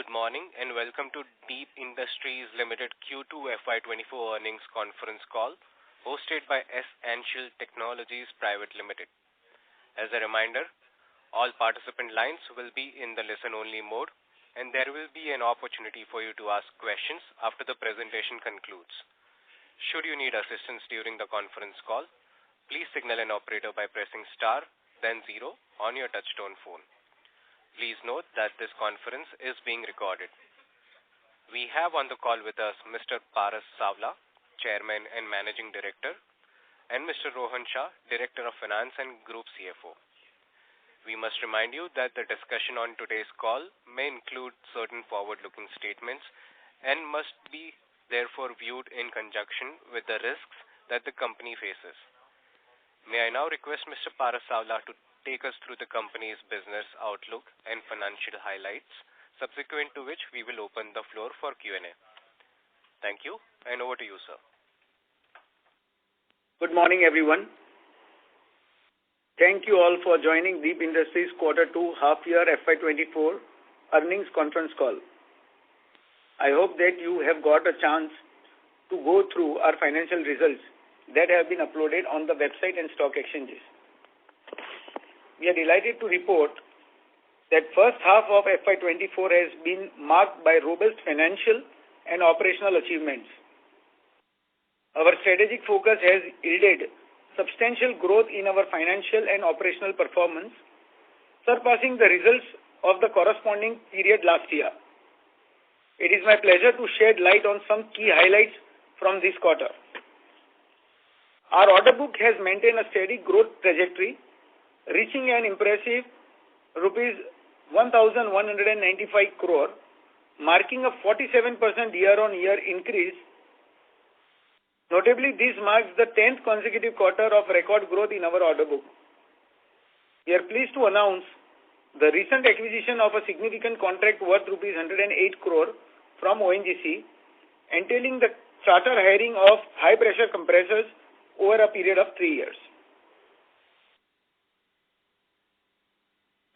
Good morning and welcome to Deep Industries Limited Q2 FY24 earnings conference call hosted by Essential Technologies Private Limited. As a reminder, all participant lines will be in the listen-only mode and there will be an opportunity for you to ask questions after the presentation concludes. Should you need assistance during the conference call, please signal an operator by pressing star, then 0 on your touchtone phone. Please note that this conference is being recorded. We have on the call with us Mr. Paras Savla, Chairman and Managing Director, and Mr. Rohan Shah, Director of Finance and Group CFO. We must remind you that the discussion on today's call may include certain forward-looking statements and must be therefore viewed in conjunction with the risks that the company faces. May I now request Mr. Paras Savla to take us through the company's business outlook and financial highlights, subsequent to which we will open the floor for Q&A. Thank you, and over to you, sir. Good morning, everyone. Thank you all for joining Deep Industries Quarter 2 half-year FY24 earnings conference call. I hope that you have got a chance to go through our financial results that have been uploaded on the website and stock exchanges. We are delighted to report that first half of FY24 has been marked by robust financial and operational achievements. Our strategic focus has yielded substantial growth in our financial and operational performance, surpassing the results of the corresponding period last year. It is my pleasure to shed light on some key highlights from this quarter. Our order book has maintained a steady growth trajectory, reaching an impressive rupees 1,195 crore, marking a 47% year-on-year increase. Notably, this marks the 10th consecutive quarter of record growth in our order book. We are pleased to announce the recent acquisition of a significant contract worth rupees 108 crore from ONGC, entailing the charter hiring of high-pressure compressors over a period of 3 years.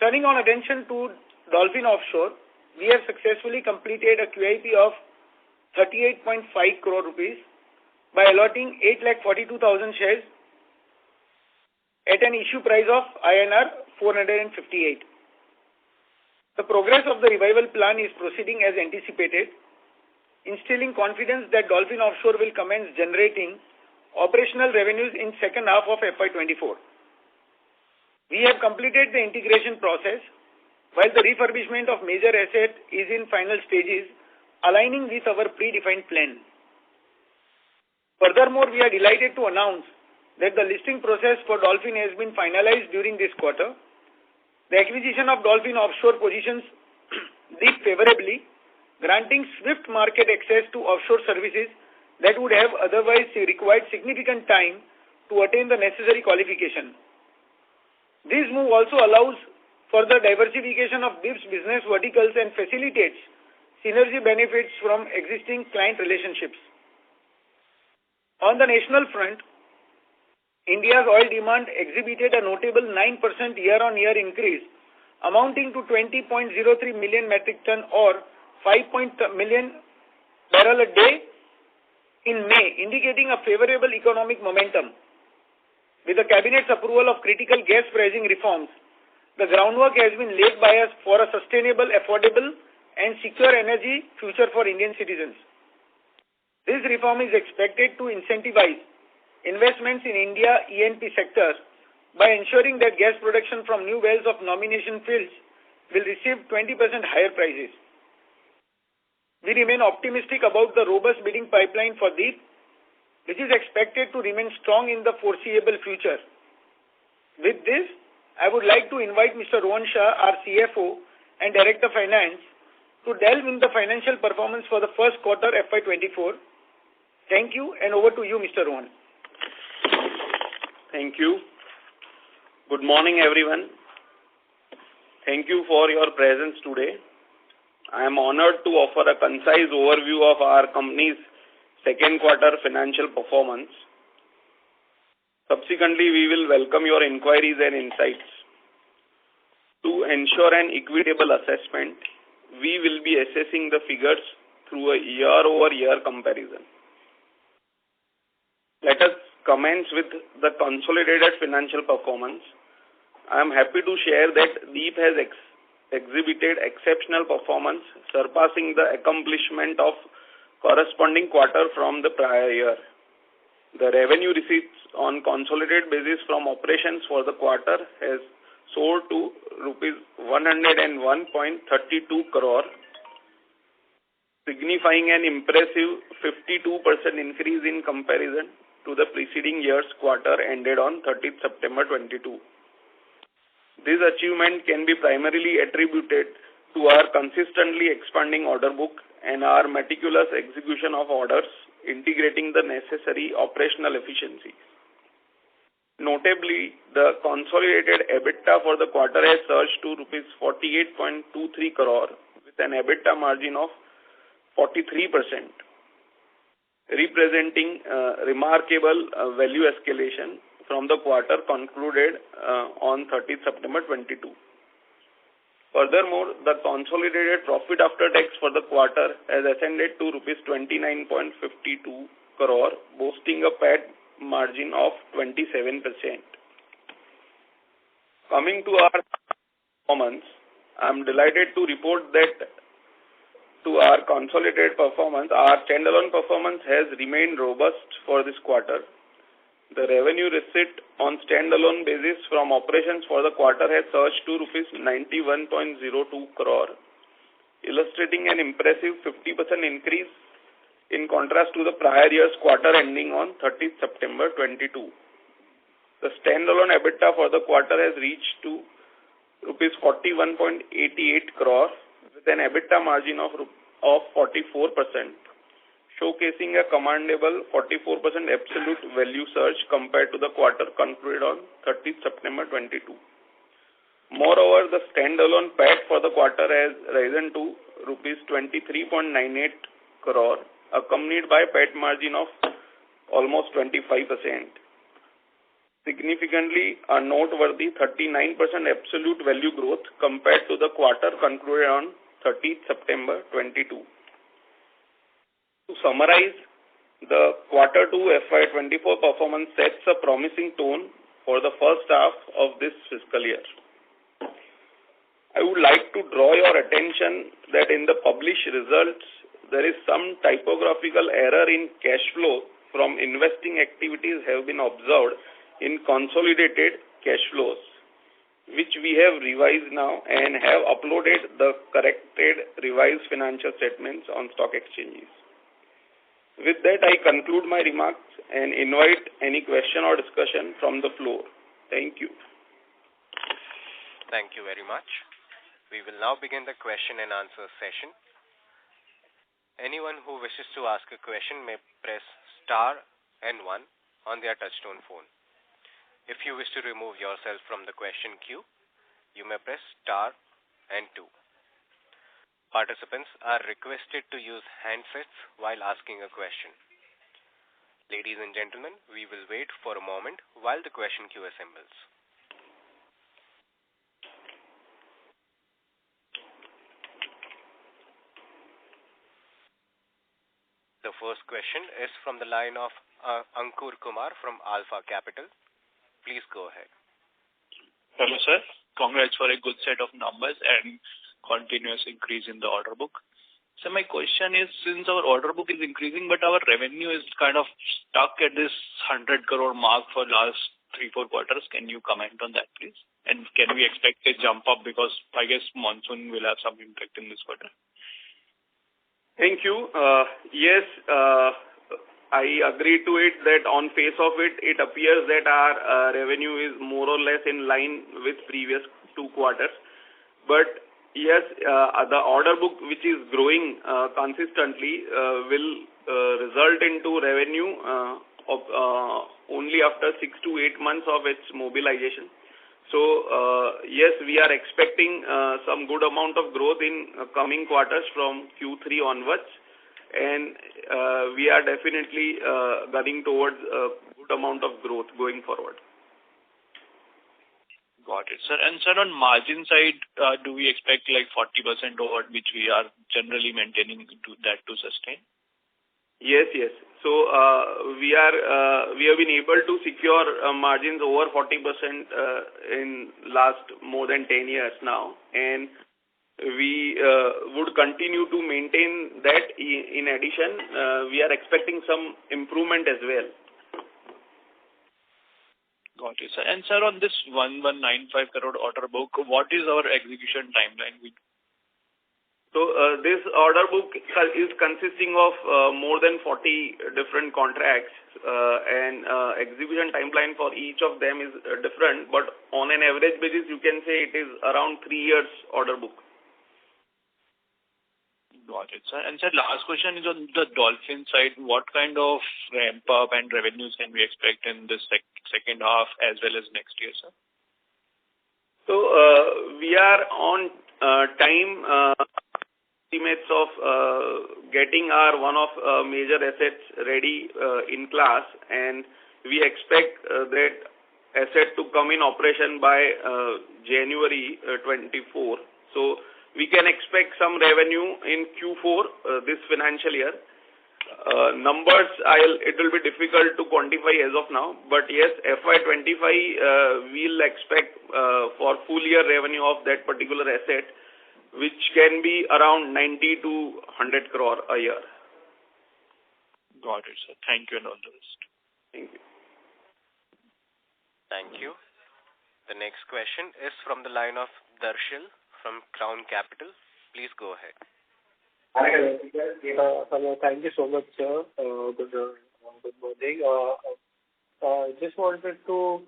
Turning our attention to Dolphin Offshore, we have successfully completed a QIP of 38.5 crore rupees by allotting 8,42,000 shares at an issue price of INR 458. The progress of the revival plan is proceeding as anticipated, instilling confidence that Dolphin Offshore will commence generating operational revenues in second half of FY24. We have completed the integration process, while the refurbishment of major asset is in final stages, aligning with our predefined plan. Furthermore, we are delighted to announce that the listing process for Dolphin has been finalized during this quarter. The acquisition of Dolphin Offshore positions Deep favorably, granting swift market access to offshore services that would have otherwise required significant time to attain the necessary qualification. This move also allows further diversification of Deep's business verticals and facilitates synergy benefits from existing client relationships. On the national front, India's oil demand exhibited a notable 9% year-on-year increase, amounting to 20.03 million metric ton or 5 million barrel a day in May, indicating a favorable economic momentum. With the Cabinet's approval of critical gas pricing reforms, the groundwork has been laid by us for a sustainable, affordable and secure energy future for Indian citizens. This reform is expected to incentivize investments in India E&P sector by ensuring that gas production from new wells of nomination fields will receive 20% higher prices. We remain optimistic about the robust bidding pipeline for Deep, which is expected to remain strong in the foreseeable future. With this, I would like to invite Mr. Rohan Shah, our CFO and Director of Finance, to delve in the financial performance for the first quarter FY24. Thank you, and over to you, Mr. Rohan. Thank you. Good morning, everyone. Thank you for your presence today. I am honored to offer a concise overview of our company's second quarter financial performance. Subsequently, we will welcome your inquiries and insights. To ensure an equitable assessment, we will be assessing the figures through a year-over-year comparison. Let us commence with the consolidated financial performance. I am happy to share that DEEP has exhibited exceptional performance, surpassing the accomplishment of corresponding quarter from the prior year. The revenue receipts on consolidated basis from operations for the quarter has soared to rupees 101.32 crore, signifying an impressive 52% increase in comparison to the preceding year's quarter ended on 30th September 22. This achievement can be primarily attributed to our consistently expanding order book and our meticulous execution of orders, integrating the necessary operational efficiency. Notably, the consolidated EBITDA for the quarter has surged to rupees 48.23 crore with an EBITDA margin of 43%, representing remarkable value escalation from the quarter concluded on 30th September 22. Furthermore, the consolidated profit after tax for the quarter has ascended to rupees 29.52 crore, boasting a PAT margin of 27%. Coming to our performance, I am delighted to report that to our consolidated performance, our standalone performance has remained robust for this quarter. The revenue receipt on standalone basis from operations for the quarter has surged to rupees 91.02 crore, illustrating an impressive 50% increase in contrast to the prior year's quarter ending on 30th September 22. The standalone EBITDA for the quarter has reached to rupees 41.88 crore with an EBITDA margin of 44%. Showcasing a commendable 44% absolute value surge compared to the quarter concluded on 30th September 22. Moreover, the standalone PAT for the quarter has risen to rupees 23.98 crore, accompanied by PAT margin of almost 25%. Significantly, a noteworthy 39% absolute value growth compared to the quarter concluded on 30th September 22. To summarize, the Q2 FY24 performance sets a promising tone for the first half of this fiscal year. I would like to draw your attention that in the published results, there is some typographical error in cash flow from investing activities have been observed in consolidated cash flows, which we have revised now and have uploaded the corrected revised financial statements on stock exchanges. With that, I conclude my remarks and invite any question or discussion from the floor. Thank you. Thank you very much. We will now begin the question and answer session. Anyone who wishes to ask a question may press star and 1 on their touchtone phone. If you wish to remove yourself from the question queue, you may press star and 2. Participants are requested to use handsets while asking a question. Ladies and gentlemen, we will wait for a moment while the question queue assembles. The first question is from the line of Ankur Kumar from Alpha Capital. Please go ahead. Hello, sir. Congrats for a good set of numbers and continuous increase in the order book. So my question is, since our order book is increasing, but our revenue is kind of stuck at this 100 crore mark for last 3-4 quarters, can you comment on that, please? And can we expect a jump up because I guess monsoon will have some impact in this quarter? Thank you. Yes, I agree to it that on face of it, it appears that our revenue is more or less in line with previous 2 quarters. But yes, the order book which is growing consistently will result into revenue of only after 6 to 8 months of its mobilization. So yes, we are expecting some good amount of growth in coming quarters from Q3 onwards, and we are definitely gunning towards a good amount of growth going forward. Got it, sir. And sir, on margin side, do we expect like 40% over which we are generally maintaining to sustain? Yes, yes. So we have been able to secure margins over 40% in last more than 10 years now, and we would continue to maintain that. In addition, we are expecting some improvement as well. Got it, sir. And sir, on this 1195 crore order book, what is our execution timeline? So this order book is consisting of more than 40 different contracts, and execution timeline for each of them is different, but on an average basis, you can say it is around 3 years order book. Got it, sir. And sir, last question is on the Dolphin side. What kind of ramp up and revenues can we expect in the second half as well as next year, sir? So we are on time. Estimates of getting our one of major assets ready in class, and we expect that asset to come in operation by January 24. So we can expect some revenue in Q4 this financial year. Numbers, it will be difficult to quantify as of now, but yes, FY25 we'll expect for full year revenue of that particular asset, which can be around 90 to 100 crore a year. Got it, sir. Thank you and all the best. Thank you. Thank you. The next question is from the line of Darshil from Crown Capital. Please go ahead. Hello. Thank you so much, sir. Good morning. Just wanted to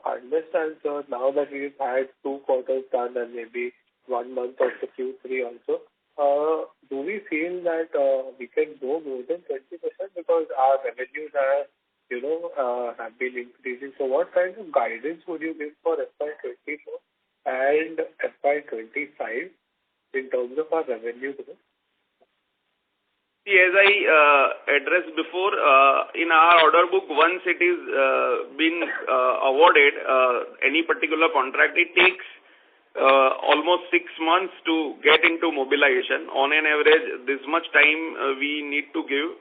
understand, sir, now that we've had 2 quarters done and maybe 1 month of the Q3 also, do we feel that we can go more than 20% because our revenues have been increasing? So what kind of guidance would you give for FY24 and FY25 in terms of our revenue growth? As I addressed before, in our order book, once it is been awarded any particular contract, it takes almost 6 months to get into mobilization. On an average, this much time we need to give,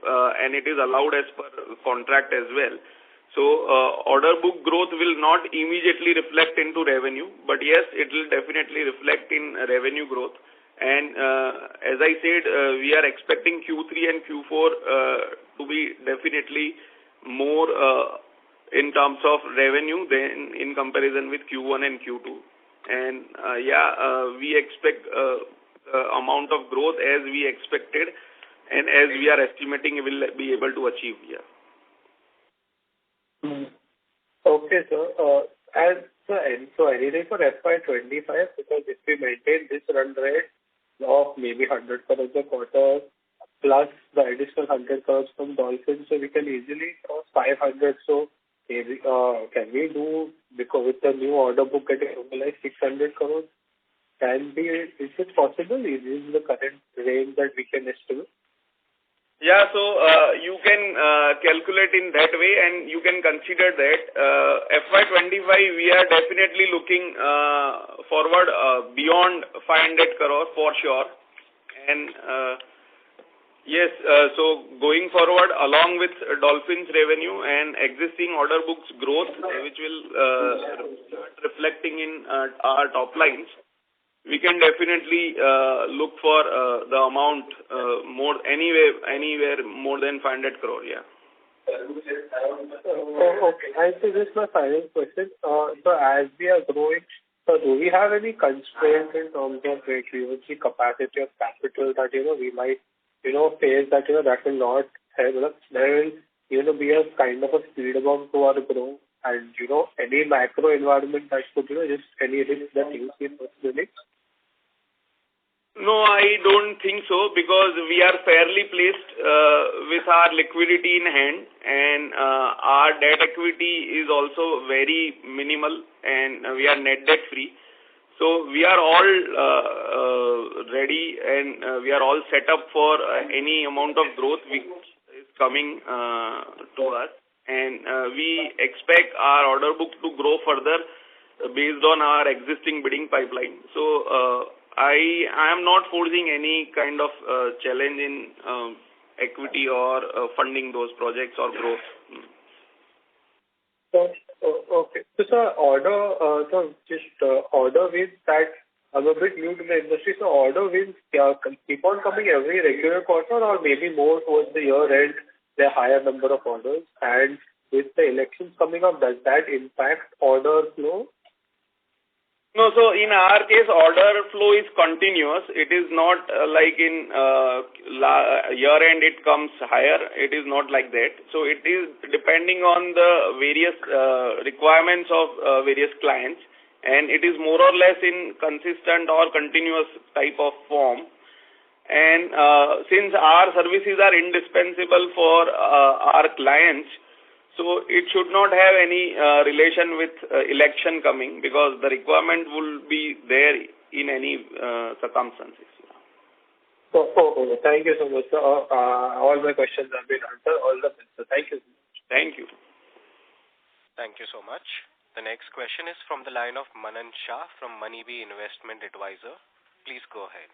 and it is allowed as per contract as well. So order book growth will not immediately reflect into revenue, but yes, it will definitely reflect in revenue growth. And as I said, we are expecting Q3 and Q4 to be definitely more in terms of revenue than in comparison with Q1 and Q2. And we expect amount of growth as we expected, and as we are estimating, we will be able to achieve. Okay, sir. So anything for FY25, because if we maintain this run rate of maybe 100 crores a quarter plus the additional 100 crores from Dolphin, so we can easily cross 500. So can we do, because with the new order book getting mobilized, 600 crores? Is it possible? Is this the current range that we can estimate? Yeah, so you can calculate in that way, and you can consider that FY25 we are definitely looking forward beyond 500 crore for sure. And yes, so going forward along with Dolphin's revenue and existing order books growth, which will start reflecting in our top lines, we can definitely look for the amount anywhere more than 500 crore. Yeah. Okay. And so this is my final question. So as we are growing, so do we have any constraints in terms of the capacity of capital that we might face that that will not help? There will be a kind of a speed bump to our growth, and any macro environment that could just any risk that you see personally. No, I don't think so, because we are fairly placed with our liquidity in hand, and our debt equity is also very minimal, and we are net debt free. So we are all ready, and we are all set up for any amount of growth which is coming to us, and we expect our order book to grow further based on our existing bidding pipeline. So I am not foreseeing any kind of challenge in equity or funding those projects or growth. So, okay. So, sir, order wins that I'm a bit new to the industry. So, order wins keep on coming every regular quarter, or maybe more towards the year end, there are higher number of orders. And with the elections coming up, does that impact order flow? No, so in our case, order flow is continuous. It is not like in year end it comes higher. It is not like that. So it is depending on the various requirements of various clients, and it is more or less in consistent or continuous type of form. And since our services are indispensable for our clients, so it should not have any relation with election coming, because the requirement will be there in any circumstances. Okay. Thank you so much, sir. All my questions have been answered. All the best, sir. Thank you. Thank you. Thank you so much. The next question is from the line of Manan Shah from Moneybee Investment Advisor. Please go ahead.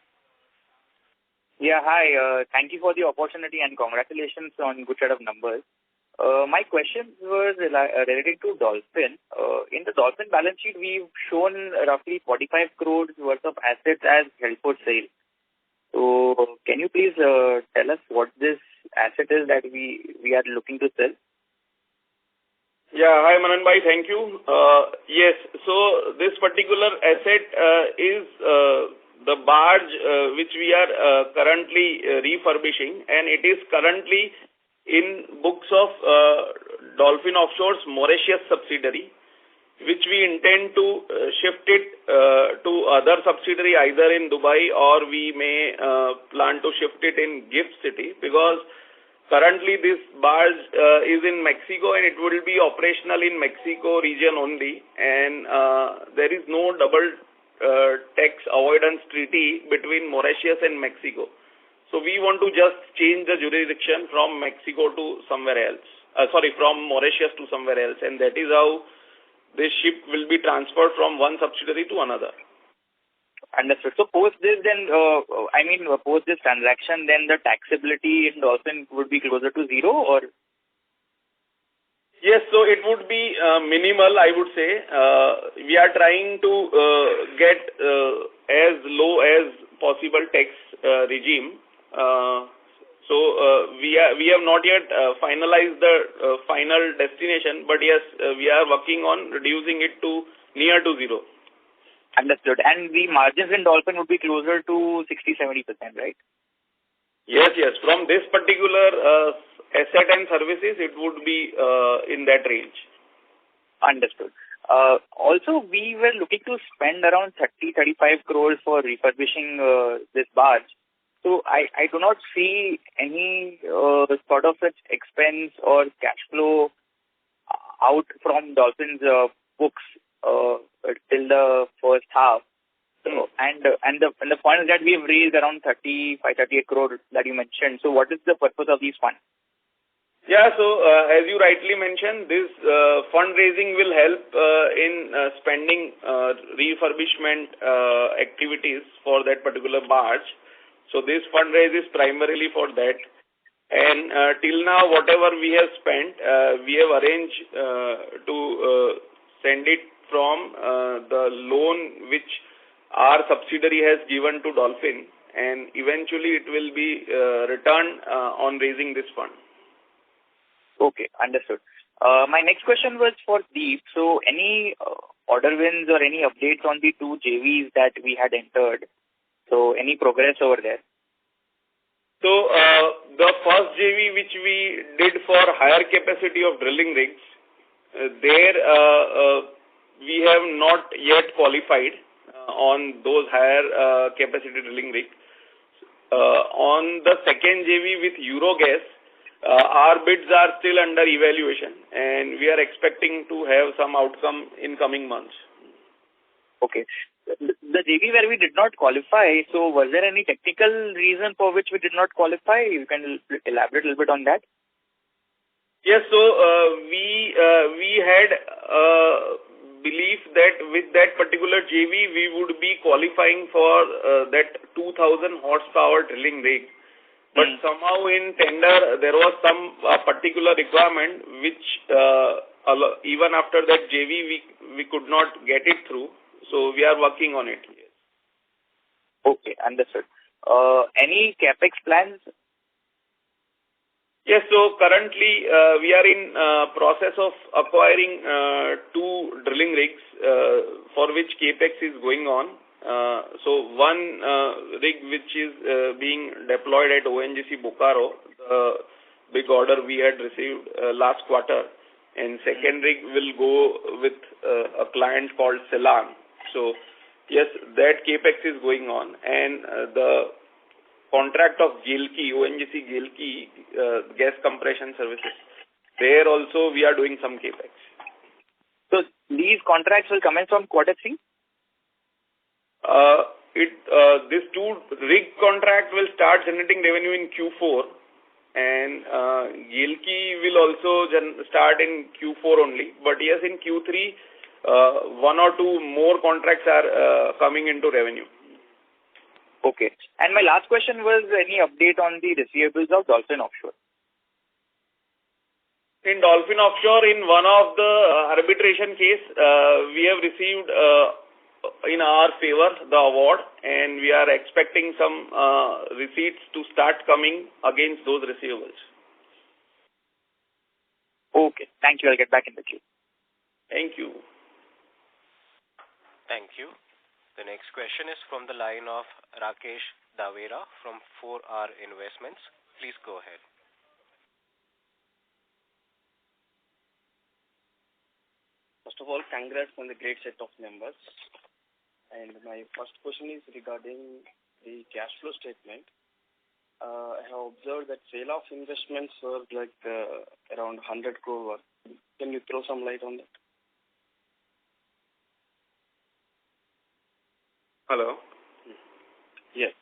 Yeah, hi. Thank you for the opportunity and congratulations on good set of numbers. My question was related to Dolphin. In the Dolphin balance sheet, we've shown roughly 45 crores worth of assets as held for sale. So, can you please tell us what this asset is that we are looking to sell? Yeah, hi Manan bhai, thank you. Yes, so this particular asset is the barge which we are currently refurbishing, and it is currently in books of Dolphin Offshore's Mauritius subsidiary, which we intend to shift it to other subsidiary either in Dubai, or we may plan to shift it in Gift City, because currently this barge is in Mexico and it will be operational in Mexico region only, and there is no double tax avoidance treaty between Mauritius and Mexico. So we want to just change the jurisdiction from Mexico to somewhere else. From Mauritius to somewhere else, and that is how this ship will be transferred from one subsidiary to another. Understood. So post this then, post this transaction, then the taxability in Dolphin would be closer to zero, or? Yes, so it would be minimal, I would say. We are trying to get as low as possible tax regime. So we have not yet finalized the final destination, but yes, we are working on reducing it to near to zero. Understood. And the margins in Dolphin would be closer to 60-70%, right? Yes. From this particular asset and services, it would be in that range. Understood. Also, we were looking to spend around 30-35 crores for refurbishing this barge. So I do not see any sort of such expense or cash flow out from Dolphin's books till the first half. So, and the funds that we have raised around 35-38 crore that you mentioned. So what is the purpose of these funds? Yeah, so as you rightly mentioned, this fundraising will help in spending refurbishment activities for that particular barge. So this fundraise is primarily for that. And till now, whatever we have spent, we have arranged to send it from the loan which our subsidiary has given to Dolphin, and eventually it will be returned on raising this fund. Okay, understood. My next question was for Deep. So any order wins or any updates on the two JVs that we had entered? So any progress over there? So the first JV which we did for higher capacity of drilling rigs, there we have not yet qualified on those higher capacity drilling rigs. On the second JV with Eurogas, our bids are still under evaluation, and we are expecting to have some outcome in coming months. Okay. The JV where we did not qualify, so was there any technical reason for which we did not qualify? You can elaborate a little bit on that. Yes, so we had belief that with that particular JV, we would be qualifying for that 2,000 horsepower drilling rig. But somehow in tender, there was some particular requirement which even after that JV, we could not get it through. So we are working on it. Yes. Okay, understood. Any capex plans? Yes, so currently we are in process of acquiring 2 drilling rigs for which capex is going on. So one rig which is being deployed at ONGC Bokaro, the big order we had received last quarter, and second rig will go with a client called Ceylon. So yes, that capex is going on, and the contract of GLK, ONGC GLK gas compression services, there also we are doing some capex. So these contracts will come in from Q3? This 2 rig contract will start generating revenue in Q4, and GLK will also start in Q4 only. But yes, in Q3, 1 or 2 more contracts are coming into revenue. Okay. And my last question was any update on the receivables of Dolphin Offshore? In Dolphin Offshore, in one of the arbitration case, we have received in our favor the award, and we are expecting some receipts to start coming against those receivables. Okay. Thank you. I'll get back in the queue. Thank you. Thank you. The next question is from the line of Rakesh Davera from 4R Investments. Please go ahead. First of all, congrats on the great set of numbers. And my first question is regarding the cash flow statement. I have observed that sale of investments were like around 100 crore. Can you throw some light on that? Hello? Yes.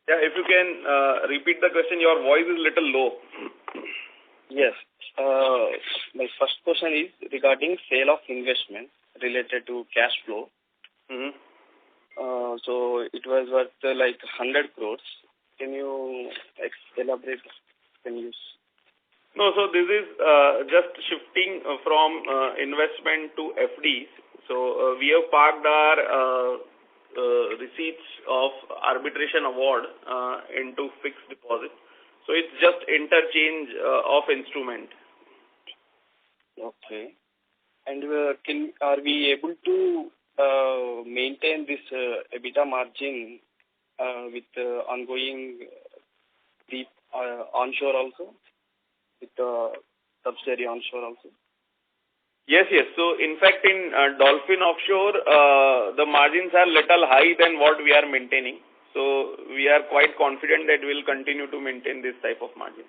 Yeah, if you can repeat the question, your voice is a little low. Yes. My first question is regarding sale of investment related to cash flow. So it was worth like 100 crores. Can you elaborate? No, so this is just shifting from investment to FDs. So we have parked our receipts of arbitration award into fixed deposit. So it's just interchange of instrument. Okay. And are we able to maintain this EBITDA margin with ongoing deep onshore also, with subsidiary onshore also? Yes. So in fact, in Dolphin Offshore, the margins are little high than what we are maintaining. So we are quite confident that we will continue to maintain this type of margins.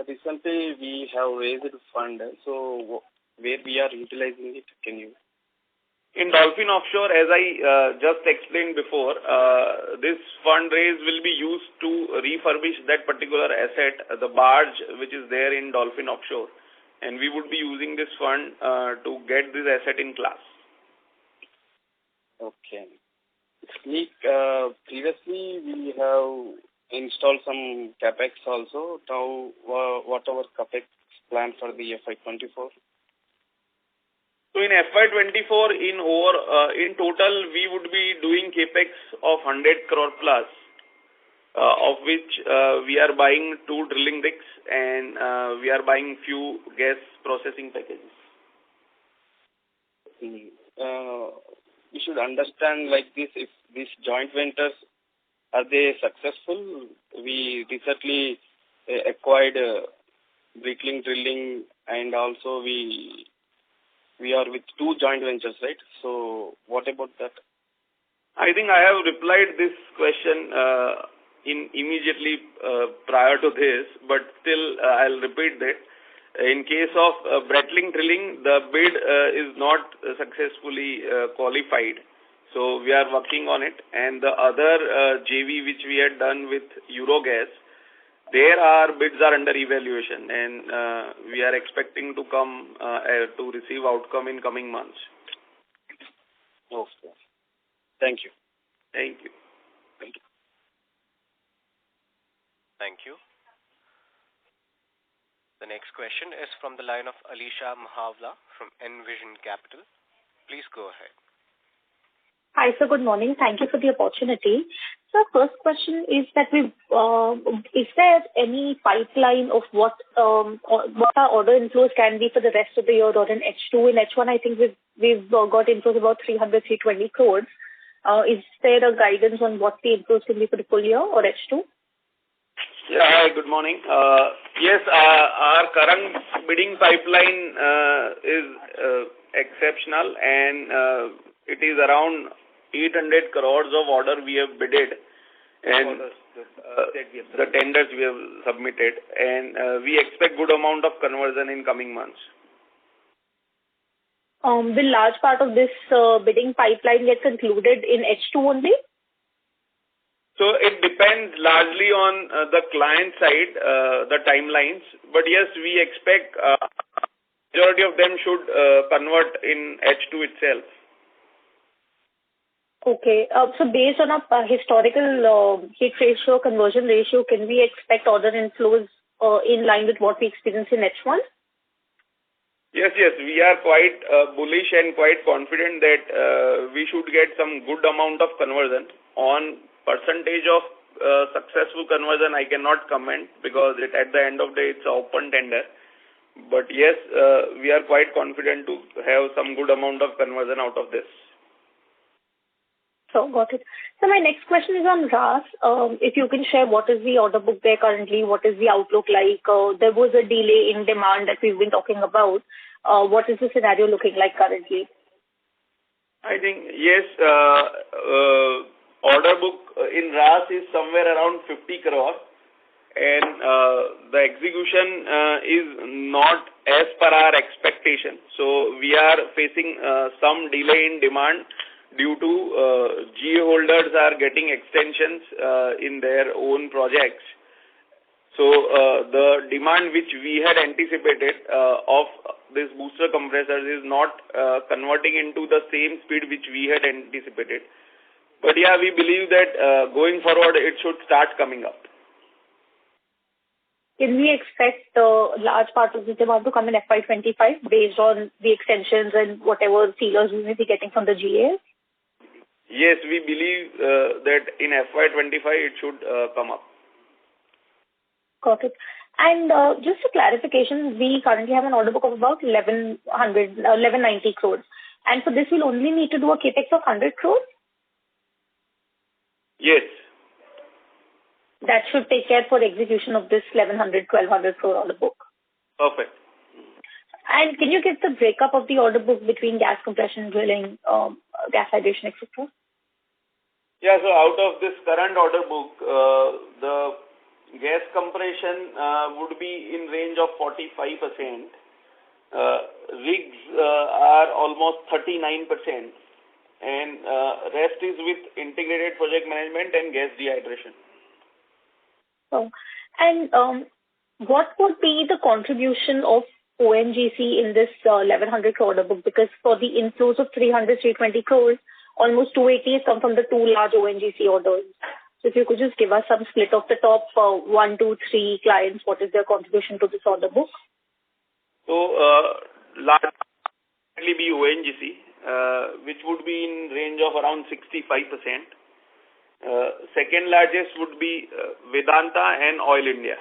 Recently, we have raised fund. So where we are utilizing it, can you? In Dolphin Offshore, as I just explained before, this fundraise will be used to refurbish that particular asset, the barge which is there in Dolphin Offshore. And we would be using this fund to get this asset in class. Okay. Previously, we have installed some capex also. Now, what our capex plan for the FY24? So in FY24, in total, we would be doing capex of 100 crore plus, of which we are buying 2 drilling rigs and we are buying few gas processing packages. You should understand like this, if these joint ventures, are they successful? We recently acquired Breakling Drilling, and also we are with 2 joint ventures, right? So what about that? I think I have replied this question immediately prior to this, but still I'll repeat that. In case of Breakling Drilling, the bid is not successfully qualified. So we are working on it. And the other JV which we had done with Eurogas, there our bids are under evaluation, and we are expecting to come to receive outcome in coming months. Okay. Thank you. Thank you. Thank you. The next question is from the line of Alisha Mahavla from Envision Capital. Please go ahead. Hi, sir. Good morning. Thank you for the opportunity. So, first question is that is there any pipeline of what our order inflows can be for the rest of the year or in H2? In H1, I think we've got inflows about 320 crores. Is there a guidance on what the inflows can be for the full year or H2? Yeah, hi, good morning. Yes, our current bidding pipeline is exceptional, and it is around 800 crores of order we have bidded, and the tenders we have submitted, and we expect good amount of conversion in coming months. Will large part of this bidding pipeline get concluded in H2 only? So it depends largely on the client side, the timelines. But yes, we expect majority of them should convert in H2 itself. Okay. So based on a historical hit ratio, conversion ratio, can we expect order inflows in line with what we experienced in H1? Yes, we are quite bullish and quite confident that we should get some good amount of conversion. On percentage of successful conversion, I cannot comment because at the end of the day, it's an open tender. But yes, we are quite confident to have some good amount of conversion out of this. So, got it. So, my next question is on RAS. If you can share what is the order book there currently, what is the outlook like? There was a delay in demand that we've been talking about. What is the scenario looking like currently? I think, yes, order book in RAS is somewhere around 50 crore, and the execution is not as per our expectation. So, we are facing some delay in demand due to GA holders are getting extensions in their own projects. So, the demand which we had anticipated of this booster compressors is not converting into the same speed which we had anticipated. But yeah, we believe that going forward it should start coming up. Can we expect large part of the demand to come in FY25 based on the extensions and whatever sealers we may be getting from the GAs? Yes, we believe that in FY25 it should come up. Got it. And just a clarification, we currently have an order book of about 1190 crores. And for this, we'll only need to do a capex of 100 crores? Yes. That should take care for execution of this 1200 crore order book. Perfect. And can you give the breakup of the order book between gas compression, drilling, gas hydration, etc.? Yeah, so out of this current order book, the gas compression would be in range of 45%. Rigs are almost 39%. And rest is with integrated project management and gas dehydration. Oh. And what would be the contribution of ONGC in this 1100 crore order book? Because for the inflows of 320 crores, almost 280 has come from the two large ONGC orders. So if you could just give us some split of the top 1, 2, 3 clients, what is their contribution to this order book? So, largely be ONGC, which would be in range of around 65%. Second largest would be Vedanta and Oil India.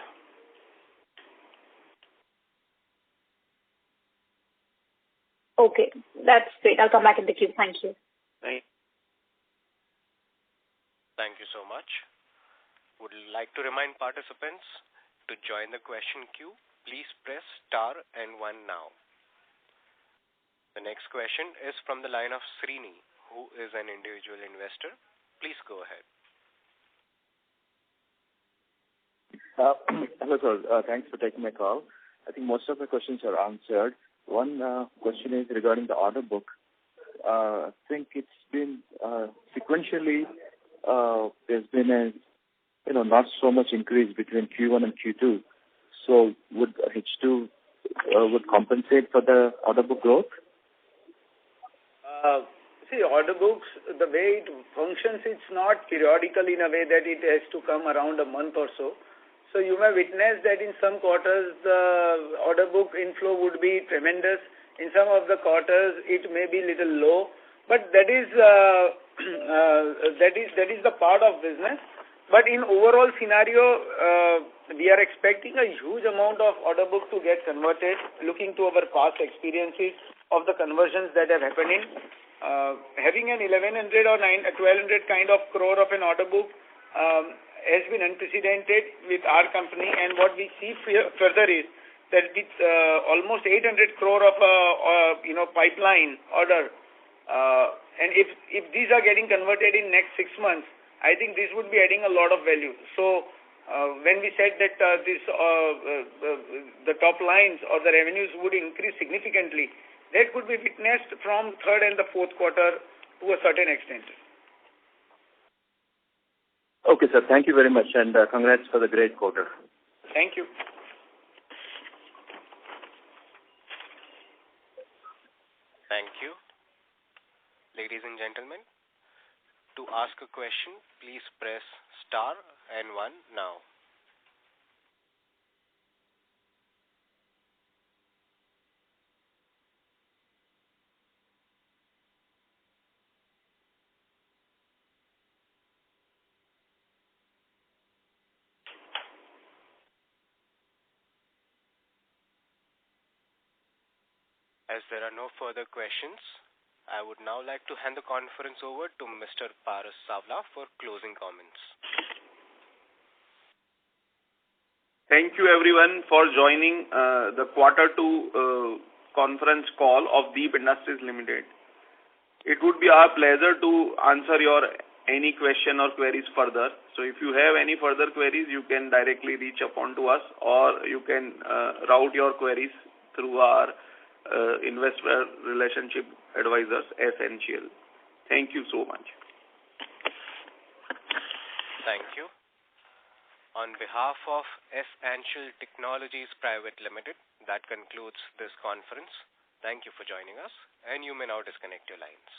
Okay, that's great. I'll come back in the queue. Thank you. Thank you so much. Would like to remind participants to join the question queue. Please press star and 1 now. The next question is from the line of Srini, who is an individual investor. Please go ahead. Hello, sir. Thanks for taking my call. I think most of my questions are answered. One question is regarding the order book. I think it's been sequentially, there's been a not so much increase between Q1 and Q2. So would H2 would compensate for the order book growth? See, order books, the way it functions, it's not periodical in a way that it has to come around a month or so. So you may witness that in some quarters the order book inflow would be tremendous. In some of the quarters it may be little low, but that is the part of business. But in overall scenario, we are expecting a huge amount of order book to get converted, looking to our past experiences of the conversions that have happened in. Having an 1100 or 1200 kind of crore of an order book has been unprecedented with our company, and what we see further is that with almost 800 crore of pipeline order, and if these are getting converted in next 6 months, I think this would be adding a lot of value. So when we said that the top lines or the revenues would increase significantly, that could be witnessed from third and the fourth quarter to a certain extent. Okay, sir. Thank you very much, and congrats for the great quarter. Thank you. Thank you. Ladies and gentlemen, to ask a question, please press star and 1 now. As there are no further questions, I would now like to hand the conference over to Mr. Paras Savla for closing comments. Thank you everyone for joining the quarter 2 conference call of Deep Industries Limited. It would be our pleasure to answer your any question or queries further. So if you have any further queries, you can directly reach upon to us, or you can route your queries through our investor relationship advisors, Essential. Thank you so much. Thank you. On behalf of Essential Technologies Private Limited, that concludes this conference. Thank you for joining us, and you may now disconnect your lines.